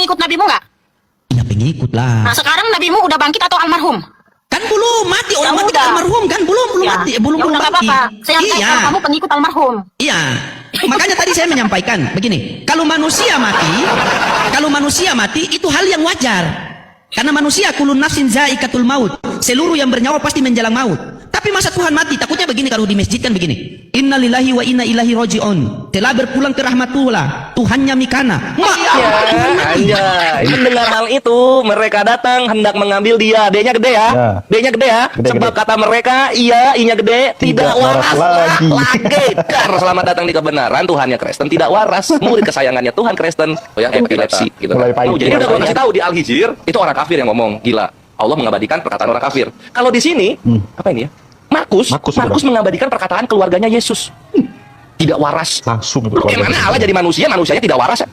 pengikut nabimu nggak? Ya pengikut lah. Nah sekarang nabimu udah bangkit atau almarhum? Kan belum mati, orang Ya mati udah. kan almarhum kan belum Ya. mati, belum Ya udah, nggak bangkit. apa-apa. Saya Iya. katakan kamu pengikut almarhum. Iya. Makanya tadi saya menyampaikan begini, kalau manusia mati itu hal yang wajar. Karena manusia kulun nafsin zaikatul maut. Seluruh yang bernyawa pasti menjelang maut. Tapi masa Tuhan mati? Takutnya begini kalau di masjid kan begini. Innalillahi wa inna ilaihi raji'un. Telah berpulang ke rahmatullah. Tuhannya Mikana. Tuhan mati. Mendengar hal itu, mereka datang hendak mengambil dia. D-nya gede ya. D-nya gede ya. Sebab kata mereka, iya, I-nya gede, tidak waras lagi. Karena selamat datang di kebenaran, Tuhannya Kristen tidak waras. Murid kesayangannya Tuhan Kristen. Oh yang epilepsi gitu. Jadi udah gue kasih tahu di Al-Hijr, itu orang kafir yang ngomong. Gila. Allah mengabadikan perkataan orang kafir. Kalau di sini, apa ini ya? Markus mengabadikan perkataan keluarganya Yesus. Tidak waras. Langsung itu. Gimana Allah jadi manusia, manusianya tidak waras ya?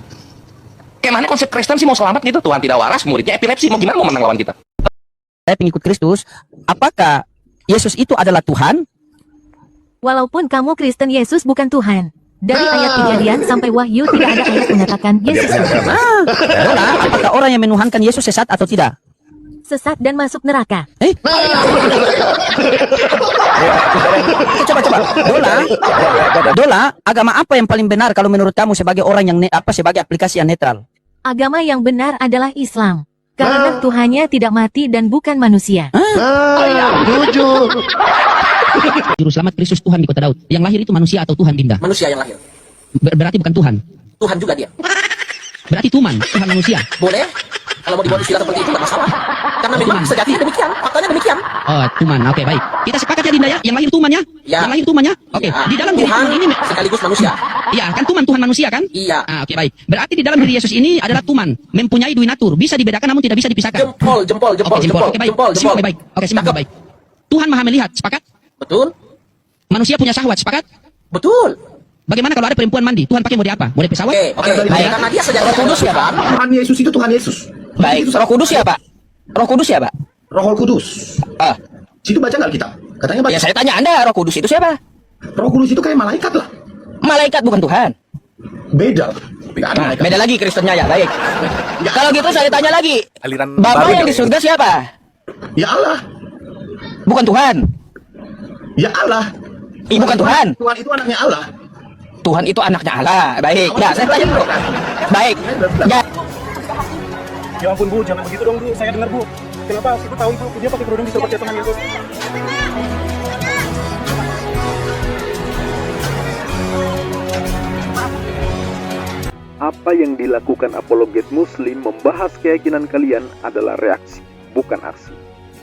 Gimana konsep Kristen sih mau selamat gitu? Tuhan tidak waras, muridnya epilepsi. Mau gimana mau menang lawan kita? Saya pengikut Kristus. Apakah Yesus itu adalah Tuhan? Walaupun kamu Kristen, Yesus bukan Tuhan. Dari ayat Kejadian sampai Wahyu tidak ada ayat mengatakan Yesus Tuhan. Dola, apakah orang yang menuhankan Yesus sesat atau tidak? Sesat dan masuk neraka. Coba. Dola, agama apa yang paling benar kalau menurut kamu sebagai orang yang sebagai aplikasi yang netral? Agama yang benar adalah Islam. Karena Tuhannya tidak mati dan bukan manusia. Juru selamat Kristus Tuhan di kota Daud. Yang lahir itu manusia atau Tuhan, Dinda? Manusia yang lahir. Berarti bukan Tuhan. Tuhan juga dia. Berarti Tuman, Tuhan manusia. Boleh? Kalau mau dibuat istilah seperti itu nggak masalah. Karena memang sejati demikian. Faktanya demikian. Oh, Tuman. Oke, baik. Kita sepakat ya, Dinda ya? Yang lahir Tumannya? Ya. Yang lahir Tumannya? Oke. Ya. Di dalam diri Tuhan Tuman ini sekaligus manusia. iya, kan Tuman Tuhan manusia kan? Iya. Oke, baik. Berarti di dalam diri Yesus ini adalah Tuman, mempunyai dui natur, bisa dibedakan namun tidak bisa dipisahkan. Jempol. Oke, baik. Simak, baik. Oke, simak, baik. Tuhan Maha melihat, sepakat? Betul? Manusia punya syahwat, sepakat? Betul. Bagaimana kalau ada perempuan mandi? Tuhan pakai mode apa? Mode pesawat? Oke. Karena dia sejati kudus ya, Pak. Tuhan Yesus itu Tuhan Yesus. Baik, Roh Kudus ya, Pak? Roh Kudus ya, Pak? Roh Kudus. Situ baca nggak kita? Katanya baca. Ya saya tanya Anda, Roh Kudus itu siapa? Roh Kudus itu kayak malaikat lah. Malaikat bukan Tuhan. Beda. Beda Nah, malaikat. beda lagi Kristennya ya, baik. Kalau gitu saya tanya lagi. Aliran Bapak baru yang di surga siapa? Ya Allah. Bukan Tuhan. Ya Allah. Bukan Tuhan. Tuhan itu anaknya Allah. Tuhan itu anaknya Allah. Baik. Nah, saya tanya dulu. Baik. Ya. Ya ampun Bu, jangan begitu dong Bu, saya dengar Bu. Kenapa? Aku tahu Bu, dia pakai kerudung disuruh percaya Tuhan Yesus. Apa yang dilakukan apologet muslim membahas keyakinan kalian adalah reaksi, bukan aksi.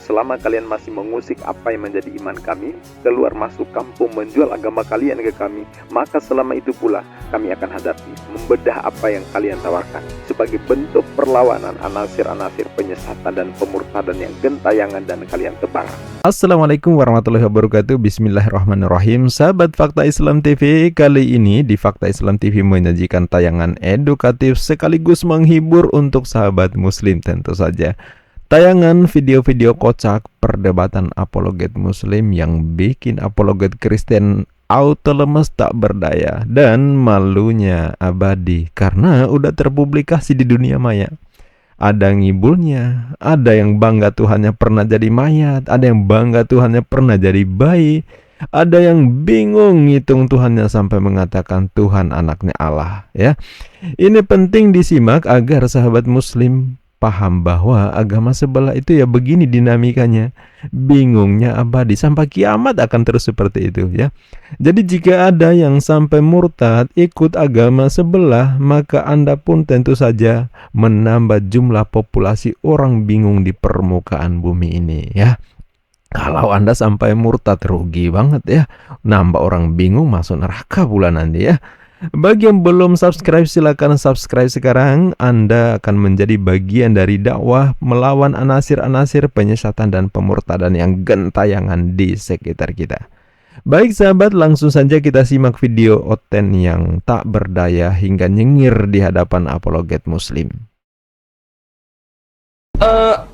Selama kalian masih mengusik apa yang menjadi iman kami, keluar masuk kampung menjual agama kalian ke kami, maka selama itu pula kami akan hadapi, membedah apa yang kalian tawarkan sebagai bentuk perlawanan anasir-anasir penyesatan dan pemurtadan yang gentayangan dan kalian tebang. Assalamualaikum warahmatullahi wabarakatuh. Bismillahirrahmanirrahim. Sahabat Fakta Islam TV, kali ini di Fakta Islam TV menyajikan tayangan edukatif sekaligus menghibur untuk sahabat muslim tentu saja. Tayangan video-video kocak perdebatan apologet muslim yang bikin apologet Kristen auto lemes tak berdaya dan malunya abadi karena udah terpublikasi di dunia maya. Ada ngibulnya, ada yang bangga Tuhannya pernah jadi mayat, ada yang bangga Tuhannya pernah jadi bayi, ada yang bingung ngitung Tuhannya sampai mengatakan Tuhan anaknya Allah ya. Ini penting disimak agar sahabat muslim paham bahwa agama sebelah itu ya begini dinamikanya, bingungnya abadi sampai kiamat akan terus seperti itu ya. Jadi jika ada yang sampai murtad ikut agama sebelah, maka Anda pun tentu saja menambah jumlah populasi orang bingung di permukaan bumi ini ya. Kalau Anda sampai murtad rugi banget ya, nambah orang bingung masuk neraka pula nanti ya. Bagi yang belum subscribe silakan subscribe sekarang. Anda akan menjadi bagian dari dakwah melawan anasir-anasir penyesatan dan pemurtadan yang gentayangan di sekitar kita. Baik sahabat, langsung saja kita simak video Oten yang tak berdaya hingga nyengir di hadapan apologet muslim.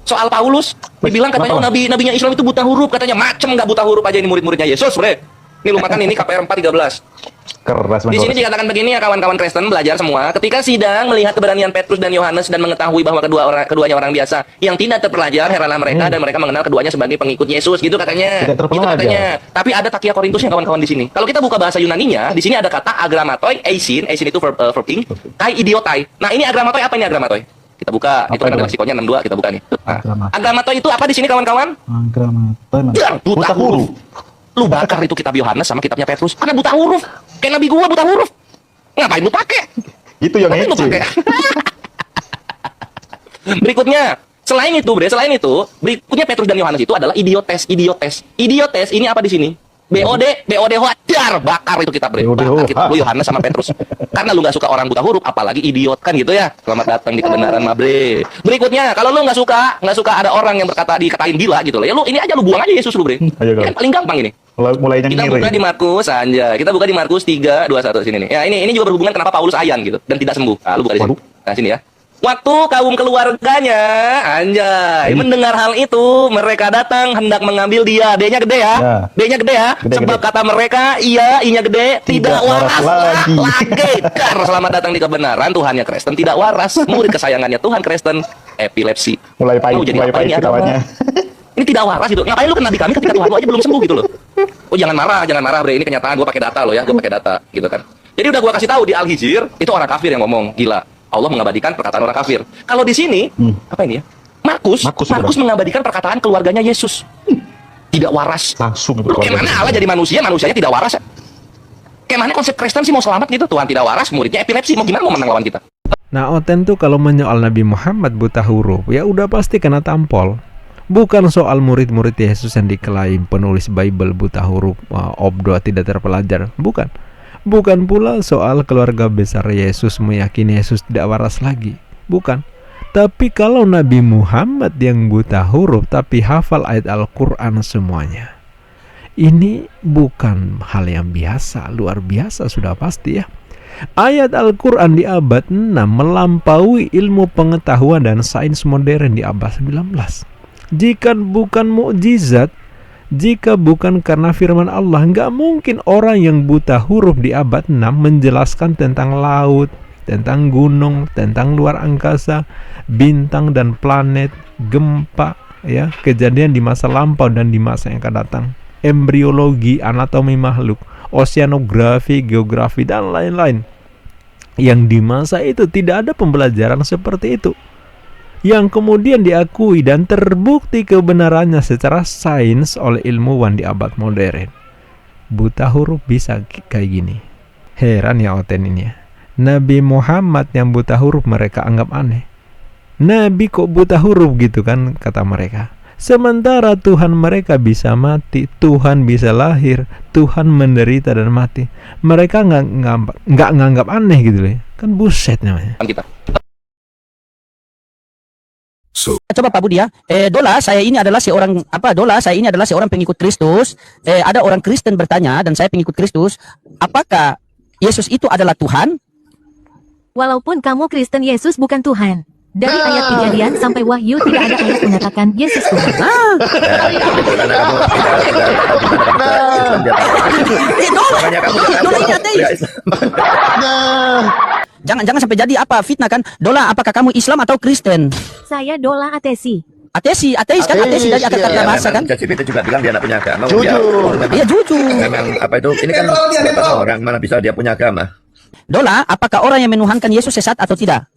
Soal Paulus, dibilang katanya nabinya Islam itu buta huruf, katanya macem nggak buta huruf aja ini murid-muridnya Yesus, bre. Ini lu makan ini KPR 413. Keras Di sini dikatakan begini ya kawan-kawan Kristen belajar semua. Ketika sidang melihat keberanian Petrus dan Yohanes dan mengetahui bahwa keduanya orang biasa yang tidak terpelajar, heranlah mereka dan mereka mengenal keduanya sebagai pengikut Yesus gitu katanya. Tidak terpelajar. Gitu katanya. Tapi ada takia Korintusnya kawan-kawan di sini. Kalau kita buka bahasa Yunaninya, di sini ada kata agramatoi, eisin itu verb ing, kai idiotai. Nah, ini agramatoi apa ini agramatoi? Kita buka, itu kan ada leksikonya 62, kita buka nih. Nah, agramatoi itu apa di sini kawan-kawan? Buta huruf. Lu bakar itu kitab Yohanes sama kitabnya Petrus karena buta huruf. Kayak nabi gua buta huruf. Ngapain lu pakai? Itu yang Ngapain lu pakai? Berikutnya, selain itu, berikutnya Petrus dan Yohanes itu adalah idiotes. Idiotes ini apa di sini? BOD hajar, bakar itu kitab, bre. Bakar kitab lu Yohanes sama Petrus. Karena lu nggak suka orang buta huruf, apalagi idiot kan gitu ya. Selamat datang di kebenaran, Mabre. Berikutnya, kalau lu nggak suka ada orang yang dikatain gila gitu loh. Ya lu ini aja lu buang aja Yesus lu, bre. Kan paling gampang ini. Mulai Kita buka di Markus aja. Kita buka di Markus 3:21 sini nih. Ya, ini juga berhubungan kenapa Paulus ayan gitu dan tidak sembuh. Nah, lu buka di sini. Nah, sini ya. Waktu kaum keluarganya mendengar hal itu, mereka datang hendak mengambil dia. D-nya gede ya. D-nya gede ya. Sebab kata mereka, I-nya gede, tidak waras lagi. Selamat datang di kebenaran, Tuhannya Kristen tidak waras. Murid kesayangannya Tuhan Kristen epilepsi. Mulai pahit ketawanya. Ini tidak waras gitu. Ngapain lu kena di kami ketika Tuhan lu aja belum sembuh gitu loh. Oh jangan marah bre. Ini kenyataan, gue pakai data loh ya, gue pakai data gitu kan. Jadi udah gue kasih tahu di Al-Hijr itu orang kafir yang ngomong, gila. Allah mengabadikan perkataan orang kafir. Kalau di sini apa ini ya? Markus mengabadikan perkataan keluarganya Yesus. Tidak waras. Langsung. Kayak mana Allah jadi manusianya tidak waras ya? Kayak mana konsep Kristen sih mau selamat gitu? Tuhan tidak waras, muridnya epilepsi. Mau gimana mau menang lawan kita? Nah, Oten tuh kalau menyoal Nabi Muhammad buta huruf, ya udah pasti kena tampol. Bukan soal murid-murid Yesus yang diklaim penulis Bible buta huruf, obdo tidak terpelajar. Bukan pula soal keluarga besar Yesus meyakini Yesus tidak waras lagi. Bukan. Tapi kalau Nabi Muhammad yang buta huruf tapi hafal ayat Al-Quran semuanya, ini bukan hal yang biasa, luar biasa sudah pasti ya. Ayat Al-Quran di abad 6 melampaui ilmu pengetahuan dan sains modern di abad 19. Jika bukan mukjizat, jika bukan karena firman Allah, nggak mungkin orang yang buta huruf di abad 6 menjelaskan tentang laut, tentang gunung, tentang luar angkasa, bintang dan planet, gempa, ya, kejadian di masa lampau dan di masa yang akan datang, embriologi, anatomi makhluk, oceanografi, geografi, dan lain-lain. Yang di masa itu tidak ada pembelajaran seperti itu, yang kemudian diakui dan terbukti kebenarannya secara sains oleh ilmuwan di abad modern. Buta huruf bisa kayak gini. Heran ya Oten ini ya. Nabi Muhammad yang buta huruf mereka anggap aneh. Nabi kok buta huruf gitu kan kata mereka. Sementara Tuhan mereka bisa mati, Tuhan bisa lahir, Tuhan menderita dan mati. Mereka nggak nganggap aneh gitu loh. Kan buset namanya. Kita. Coba Pak Budi ya. Dola saya ini adalah seorang pengikut Kristus. Ada orang Kristen bertanya dan saya pengikut Kristus, apakah Yesus itu adalah Tuhan? Walaupun kamu Kristen, Yesus bukan Tuhan. Dari ayat Kejadian sampai Wahyu tidak ada ayat mengatakan Yesus Tuhan. Dola ini ateis. Jangan sampai jadi apa fitnah kan? Dola, apakah kamu Islam atau Kristen? Saya Dola atesi. Ateis kan? Ateis dari akar kata bahasa kan? ChatGPT juga bilang dia tidak punya agama. Jujur. Iya jujur. Memang apa itu? Ini kan orang mana bisa dia punya agama? Dola, apakah orang yang menuhankan Yesus sesat atau tidak?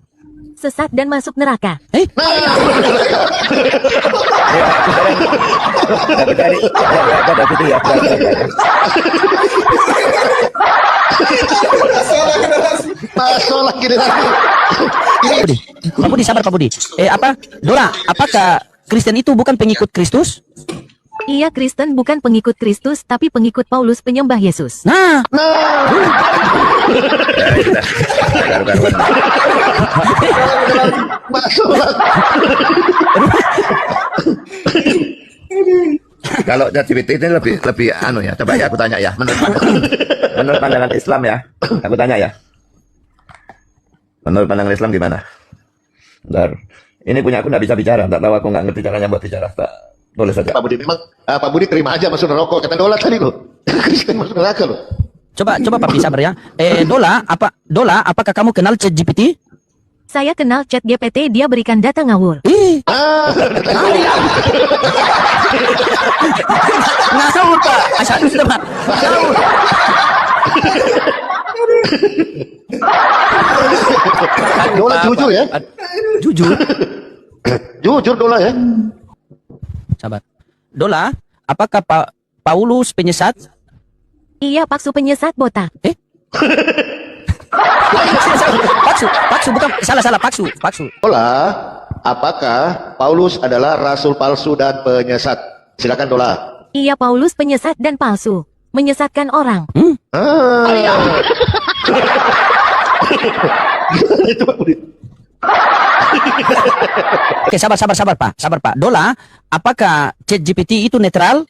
Sesat dan masuk neraka. Pak Budi, sabar Pak Budi. Dola, apakah Kristen itu bukan pengikut Kristus? Iya, Kristen bukan pengikut Kristus, tapi pengikut Paulus penyembah Yesus. Nah. Kalau ChatGPT ini lebih anu ya. Coba ya aku tanya ya. Menurut pandangan Islam ya. Aku tanya ya. Menurut pandangan Islam gimana? Bentar. Ini punya aku nggak bisa bicara. Nggak tahu, aku nggak ngerti caranya buat bicara. Boleh saja. Pak Budi, memang Pak Budi terima aja masuk neraka, kata Dola tadi loh. Kristen masuk neraka loh. Coba papi sabar ya. Dola, apakah kamu kenal ChatGPT? Saya kenal ChatGPT, dia berikan data ngawur. Ngawur Pak. Asal sudah Pak. Ngawur. Dola jujur ya. Jujur. Jujur Dola ya. Sabar. Dola, apakah Paulus penyesat? Iya, paksu penyesat botak. Paksu bukan salah paksu. Dola, apakah Paulus adalah rasul palsu dan penyesat? Silakan Dola. Iya, Paulus penyesat dan palsu. Menyesatkan orang. Oke, sabar Pak. Dola, apakah ChatGPT itu netral?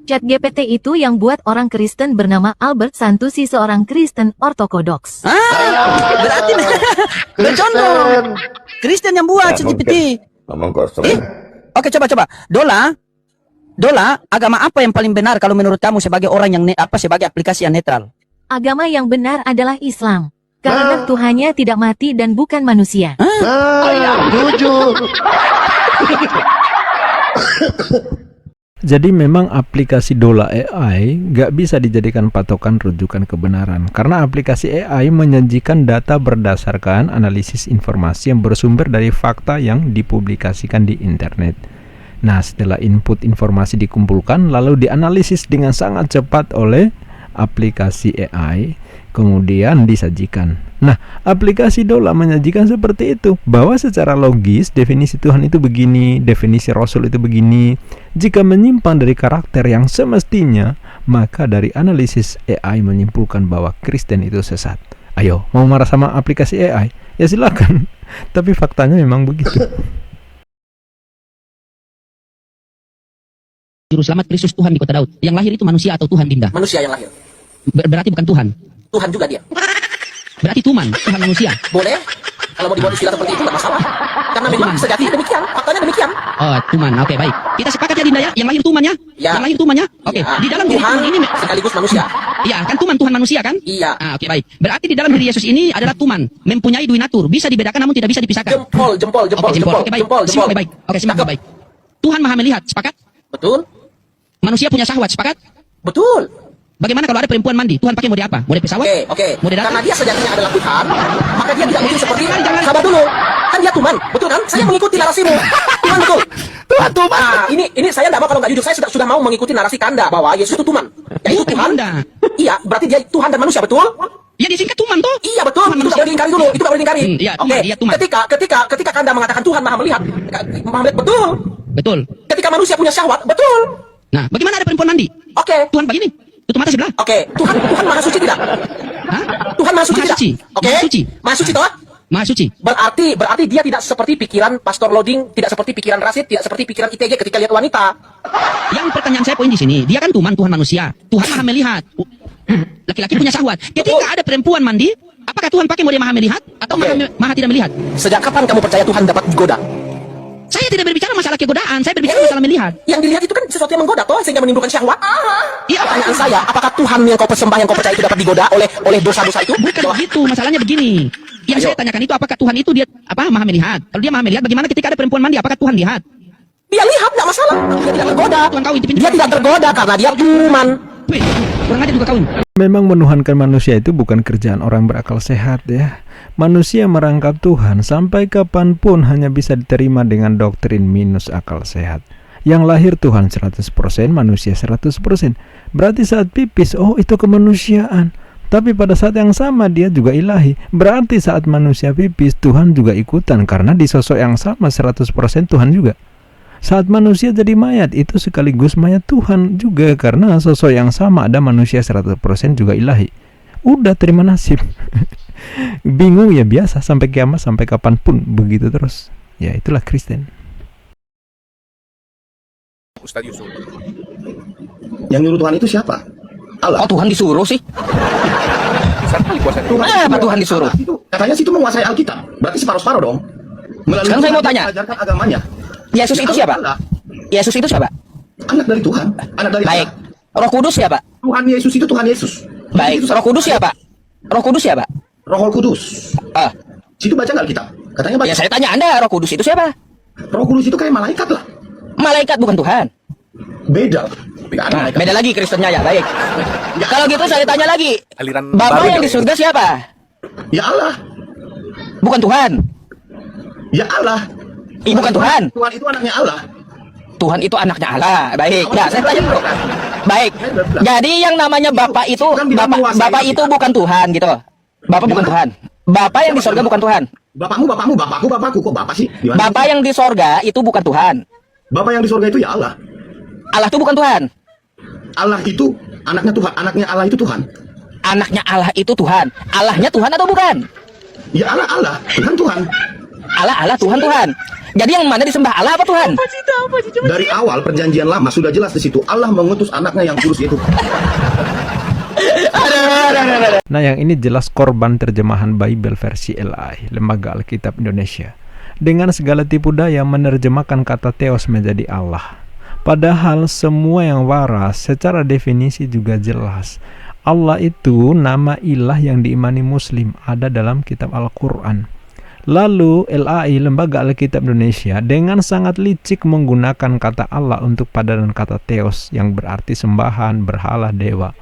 ChatGPT itu yang buat orang Kristen bernama Albert Santusi, seorang Kristen ortodoks. Berarti bercondong. Kristen yang buat ChatGPT. Ngomong kosong. Oke, coba. Dola, agama apa yang paling benar kalau menurut kamu sebagai orang yang sebagai aplikasi yang netral? Agama yang benar adalah Islam. Karena Tuhannya tidak mati dan bukan manusia. Jujur. Jadi memang aplikasi Dola AI nggak bisa dijadikan patokan rujukan kebenaran karena aplikasi AI menyajikan data berdasarkan analisis informasi yang bersumber dari fakta yang dipublikasikan di internet. Nah, setelah input informasi dikumpulkan lalu dianalisis dengan sangat cepat oleh aplikasi AI, kemudian disajikan. Nah, aplikasi Dola menyajikan seperti itu, bahwa secara logis definisi Tuhan itu begini, definisi Rasul itu begini. Jika menyimpang dari karakter yang semestinya, maka dari analisis AI menyimpulkan bahwa Kristen itu sesat. Ayo, mau marah sama aplikasi AI? Ya silakan. Tapi faktanya memang begitu. Juru selamat Kristus Tuhan di kota Daud. Yang lahir itu manusia atau Tuhan, Dinda? Manusia yang lahir. Berarti bukan Tuhan. Tuhan juga dia. Berarti Tuhan manusia. Boleh. Kalau mau dibuat istilah seperti itu nggak masalah. Karena memang sejati demikian. Faktanya demikian. Oh, Tuhan. Oke, baik. Kita sepakat ya, Dinda ya? Yang lahir Tuhan ya? Ya. Yang lahir Tuhan ya? Oke. Ya. Di dalam diri Tuhan Tuhan ini sekaligus manusia. Iya, kan Tuhan manusia kan? Iya. Oke, baik. Berarti di dalam diri Yesus ini adalah Tuhan, mempunyai dua natur, bisa dibedakan namun tidak bisa dipisahkan. Jempol. Oke, baik. Oke, baik. Oke, simak baik. Tuhan Maha melihat, sepakat? Betul. Manusia punya syahwat, sepakat? Betul. Bagaimana kalau ada perempuan mandi? Tuhan pakai mode apa? Mode pesawat? Oke. Mode darat? Karena dia sejatinya adalah Tuhan, maka dia tidak mungkin seperti sabar dulu. Kan dia Tuhan, betul kan? Saya mengikuti narasimu. Tuhan betul. Tuhan. Nah, ini saya tidak mau kalau nggak jujur. Saya sudah mau mengikuti narasi Kanda bahwa Yesus itu Tuhan. Yaitu Tuhan. Iya, berarti dia Tuhan dan manusia, betul? Ya disingkat Tuhan tuh. Iya betul. Itu tidak boleh diingkari dulu. Itu tidak boleh diingkari. Iya, Oke. iya, Tuhan. Ketika Kanda mengatakan Tuhan Maha melihat, betul. Betul. Ketika manusia punya syahwat, betul. Nah, bagaimana ada perempuan mandi? Oke. Tuhan begini. Tutup mata sebelah. Oke. Tuhan Maha Suci tidak? Hah? Tuhan Maha Suci Maha tidak? Suci. Oke. Maha Suci. Maha Suci toh? Maha Suci. Berarti dia tidak seperti pikiran Pastor Loading, tidak seperti pikiran Rasid, tidak seperti pikiran ITG ketika lihat wanita. Yang pertanyaan saya poin di sini, dia kan Tuhan manusia. Tuhan Maha melihat. Laki-laki punya syahwat. Ketika ada perempuan mandi, apakah Tuhan pakai mode Maha melihat atau Maha tidak melihat? Sejak kapan kamu percaya Tuhan dapat digoda? Saya tidak berbicara masalah kegodaan, saya berbicara masalah melihat. Yang dilihat itu kan sesuatu yang menggoda toh, sehingga menimbulkan syahwat. Iya. Pertanyaan saya, apakah Tuhan yang kau persembah, yang kau percaya itu dapat digoda oleh dosa-dosa itu? Bukan begitu, masalahnya begini. Yang saya tanyakan itu apakah Tuhan itu dia Maha melihat? Kalau dia Maha melihat, bagaimana ketika ada perempuan mandi, apakah Tuhan lihat? Dia lihat, tidak masalah. Dia tidak tergoda. Tuhan kau intipin. Dia tidak tergoda karena dia Tuhan. Wih, kurang aja juga kawin. Memang menuhankan manusia itu bukan kerjaan orang berakal sehat ya. Manusia merangkap Tuhan sampai kapanpun hanya bisa diterima dengan doktrin minus akal sehat. Yang lahir Tuhan 100%, manusia 100%. Berarti saat pipis, oh itu kemanusiaan. Tapi pada saat yang sama dia juga ilahi. Berarti saat manusia pipis, Tuhan juga ikutan. Karena di sosok yang sama 100% Tuhan juga. Saat manusia jadi mayat, itu sekaligus mayat Tuhan juga. Karena sosok yang sama ada manusia 100% juga ilahi. Udah terima nasib. Bingung ya biasa, sampai kiamat, sampai kapanpun begitu terus. Ya itulah Kristen. Ustaz Yusuf. Yang nyuruh Tuhan itu siapa? Allah. Oh Tuhan disuruh sih? Apa Tuhan disuruh? Katanya situ menguasai Alkitab. Berarti separuh-separuh dong. Sekarang saya mau tanya. Mengajarkan agamanya. Yesus itu siapa? Yesus itu siapa? Anak dari Tuhan. Anak dari Baik. Allah. Roh Kudus siapa? Tuhan Yesus itu Tuhan Yesus. Baik, Roh Kudus siapa? Roh Kudus siapa? Roh Kudus. Ah, Situ baca nggak Alkitab? Katanya baca. ya saya tanya Anda, Roh Kudus itu siapa? Roh Kudus itu kayak malaikat lah. Malaikat bukan Tuhan. Beda. Nggak ada Nah, malaikat. beda lagi Kristennya ya, baik. Ya, Kalau gitu saya tanya lagi, Aliran Bapak baru yang ini. di surga siapa? Ya Allah. Bukan Tuhan. Ya Allah. Bukan Tuhan. Tuhan itu anaknya Allah. Tuhan itu anaknya Allah. Baik. Nah, saya tanya dulu. Baik. Jadi yang namanya Bapak itu Bapak itu bukan Tuhan gitu. Bapak bukan Tuhan. Bapak yang di surga bukan Tuhan. Bapakku. Kok bapak sih? Gimana? Bapak yang di surga itu bukan Tuhan. Bapak yang di surga itu ya Allah. Allah itu bukan Tuhan. Allah itu anaknya Tuhan. Anaknya Allah itu Tuhan. Anaknya Allah itu Tuhan. Allahnya Tuhan atau bukan? Ya Allah. Tuhan. Allah Tuhan. Jadi yang mana disembah, Allah apa Tuhan? Dari awal perjanjian lama sudah jelas di situ Allah mengutus anaknya yang kurus itu. Nah, yang ini jelas korban terjemahan Bible versi LAI, Lembaga Alkitab Indonesia. Dengan segala tipu daya menerjemahkan kata Theos menjadi Allah. Padahal semua yang waras secara definisi juga jelas. Allah itu nama ilah yang diimani Muslim, ada dalam kitab Al-Quran. Lalu LAI, Lembaga Alkitab Indonesia, dengan sangat licik menggunakan kata Allah untuk padanan kata Theos yang berarti sembahan, berhala, dewa.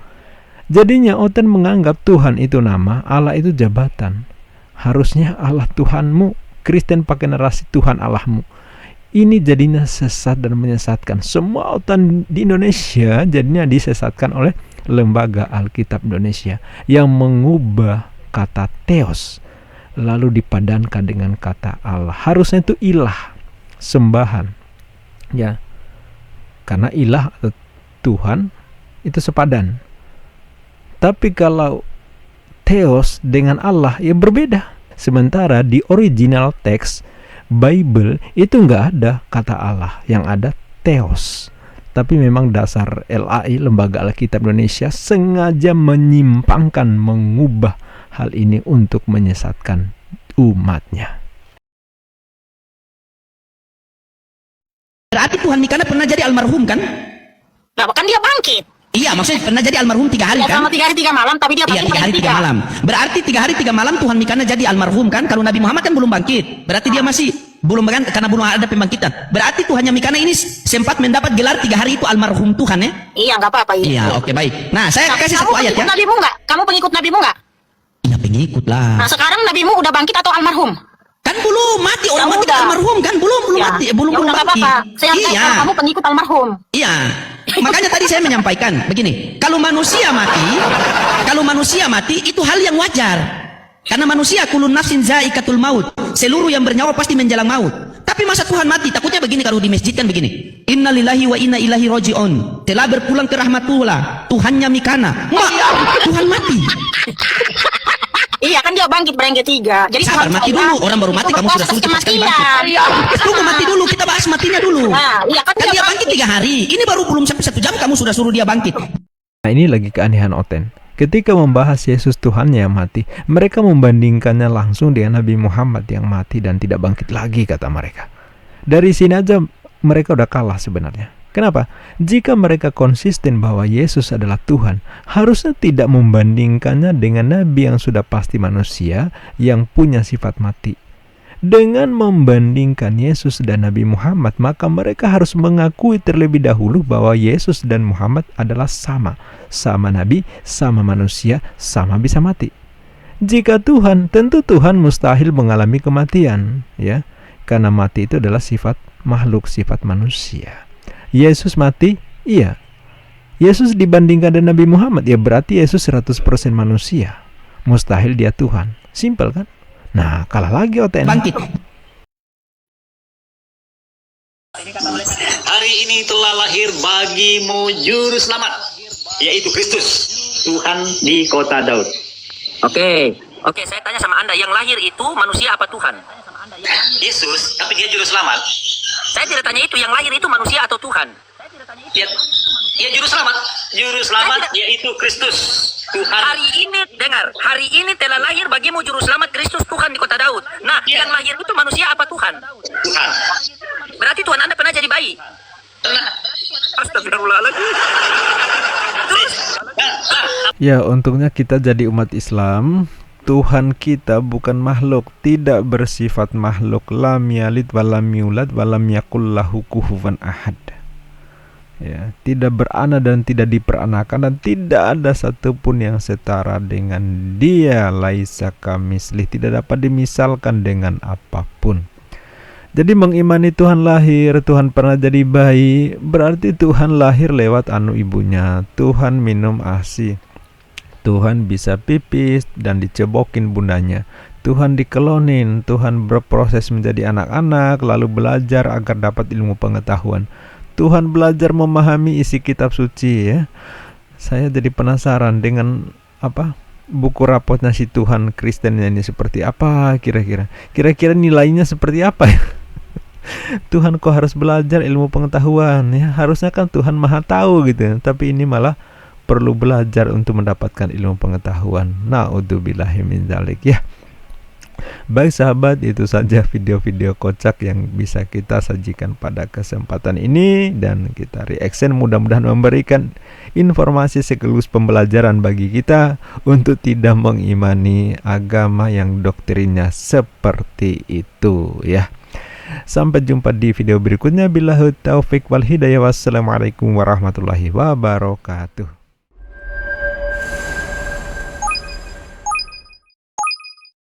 Jadinya Oten menganggap Tuhan itu nama, Allah itu jabatan. Harusnya Allah Tuhanmu, Kristen pakai narasi Tuhan Allahmu. Ini jadinya sesat dan menyesatkan. Semua Oten di Indonesia jadinya disesatkan oleh Lembaga Alkitab Indonesia yang mengubah kata Theos lalu dipadankan dengan kata Allah. Harusnya itu ilah, sembahan, ya, karena ilah atau Tuhan itu sepadan. Tapi kalau Theos dengan Allah ya berbeda. Sementara di original teks Bible itu nggak ada kata Allah, yang ada Theos. Tapi memang dasar LAI, Lembaga Alkitab Indonesia, sengaja menyimpangkan, mengubah hal ini untuk menyesatkan umatnya. Berarti Tuhan Mikana pernah jadi almarhum kan? Nah, kan dia bangkit. Iya, maksudnya pernah jadi almarhum 3 hari Ya, kan? sama 3 hari 3 malam, tapi dia Iya, bangkit 3 hari 3 malam. Berarti 3 hari 3 malam Tuhan Mikana jadi almarhum kan? Kalau Nabi Muhammad kan belum bangkit. Berarti dia masih belum kan, karena belum ada pembangkitan. Berarti Tuhannya Mikana ini sempat mendapat gelar 3 hari itu almarhum Tuhan ya? Iya, nggak apa-apa. Iya, oke baik. Nah, saya kasih satu ayat ya. Kamu pengikut nabimu nggak? Kamu pengikut nabimu nggak? Iya, pengikut lah. Nah, sekarang nabimu udah bangkit atau almarhum? Kan belum mati, orang Ya mati udah. kan almarhum kan? Belum Ya. mati, belum Ya udah, nggak bangkit. apa-apa. Saya Iya. tahu kamu pengikut almarhum. Iya. Makanya tadi saya menyampaikan begini, kalau manusia mati itu hal yang wajar. Karena manusia kulun nafsin zaikatul maut. Seluruh yang bernyawa pasti menjelang maut. Tapi masa Tuhan mati? Takutnya begini kalau di masjid kan begini. Innalillahi wa inna ilaihi raji'un. Telah berpulang ke rahmatullah. Tuhannya Mikana. Tuhan mati. Iya, kan dia bangkit berang ketiga. Jadi Sabar, Tuhan mati saya dulu. Orang baru mati, itu kamu sudah berproses suruh cepat sekali kematian. bangkit. Tunggu mati dulu, kita bahas matinya dulu. Nah, iya, kan Kan dia dia bangkit 3 hari. Ini baru belum sampai 1 jam kamu sudah suruh dia bangkit. Nah, ini lagi keanehan Oten. Ketika membahas Yesus Tuhannya yang mati, mereka membandingkannya langsung dengan Nabi Muhammad yang mati dan tidak bangkit lagi, kata mereka. Dari sini aja mereka udah kalah sebenarnya. Kenapa? Jika mereka konsisten bahwa Yesus adalah Tuhan, harusnya tidak membandingkannya dengan Nabi yang sudah pasti manusia yang punya sifat mati. Dengan membandingkan Yesus dan Nabi Muhammad, maka mereka harus mengakui terlebih dahulu bahwa Yesus dan Muhammad adalah sama. Sama Nabi, sama manusia, sama bisa mati. Jika Tuhan, tentu Tuhan mustahil mengalami kematian, ya. Karena mati itu adalah sifat makhluk, sifat manusia. Yesus mati? Iya. Yesus dibandingkan dengan Nabi Muhammad, ya berarti Yesus 100% manusia. Mustahil dia Tuhan. Simpel kan? Nah, kalah lagi OTN. Bangkit. Hari ini telah lahir bagimu juru selamat, yaitu Kristus, Tuhan di kota Daud. Oke, saya tanya sama Anda, yang lahir itu manusia apa Tuhan? Yesus, tapi dia juru selamat. Saya tidak tanya itu, yang lahir itu manusia atau Tuhan? Ya juru selamat. Juru selamat yaitu Kristus, Tuhan. Hari ini telah lahir bagimu juru selamat Kristus Tuhan di kota Daud. Nah, yang lahir itu manusia apa Tuhan? Tuhan. Berarti Tuhan Anda pernah jadi bayi? Pernah. Astagfirullahaladzim. Terus Ya, untungnya kita jadi umat Islam. Tuhan kita bukan makhluk, tidak bersifat makhluk. Lam yalid walam yulad walam yakul lahu kufuwan ahad. Ya, tidak beranak dan tidak diperanakan, dan tidak ada satupun yang setara dengan Dia. Laisa kamislih, tidak dapat dimisalkan dengan apapun. Jadi mengimani Tuhan lahir, Tuhan pernah jadi bayi, berarti Tuhan lahir lewat anu ibunya. Tuhan minum ASI, Tuhan bisa pipis dan dicebokin bundanya. Tuhan dikelonin, Tuhan berproses menjadi anak-anak, lalu belajar agar dapat ilmu pengetahuan. Tuhan belajar memahami isi kitab suci, ya. Saya jadi penasaran dengan buku rapotnya si Tuhan Kristen ini seperti apa kira-kira. Kira-kira nilainya seperti apa ya? Tuhan kok harus belajar ilmu pengetahuan, ya? Harusnya kan Tuhan maha tahu gitu, tapi ini malah perlu belajar untuk mendapatkan ilmu pengetahuan. Na'udzubillahi min dzalik, ya. Baik sahabat, itu saja video-video kocak yang bisa kita sajikan pada kesempatan ini, dan kita reaction mudah-mudahan memberikan informasi sekaligus pembelajaran bagi kita untuk tidak mengimani agama yang doktrinnya seperti itu, ya. Sampai jumpa di video berikutnya. Billahi taufik wal hidayah. Wassalamualaikum warahmatullahi wabarakatuh.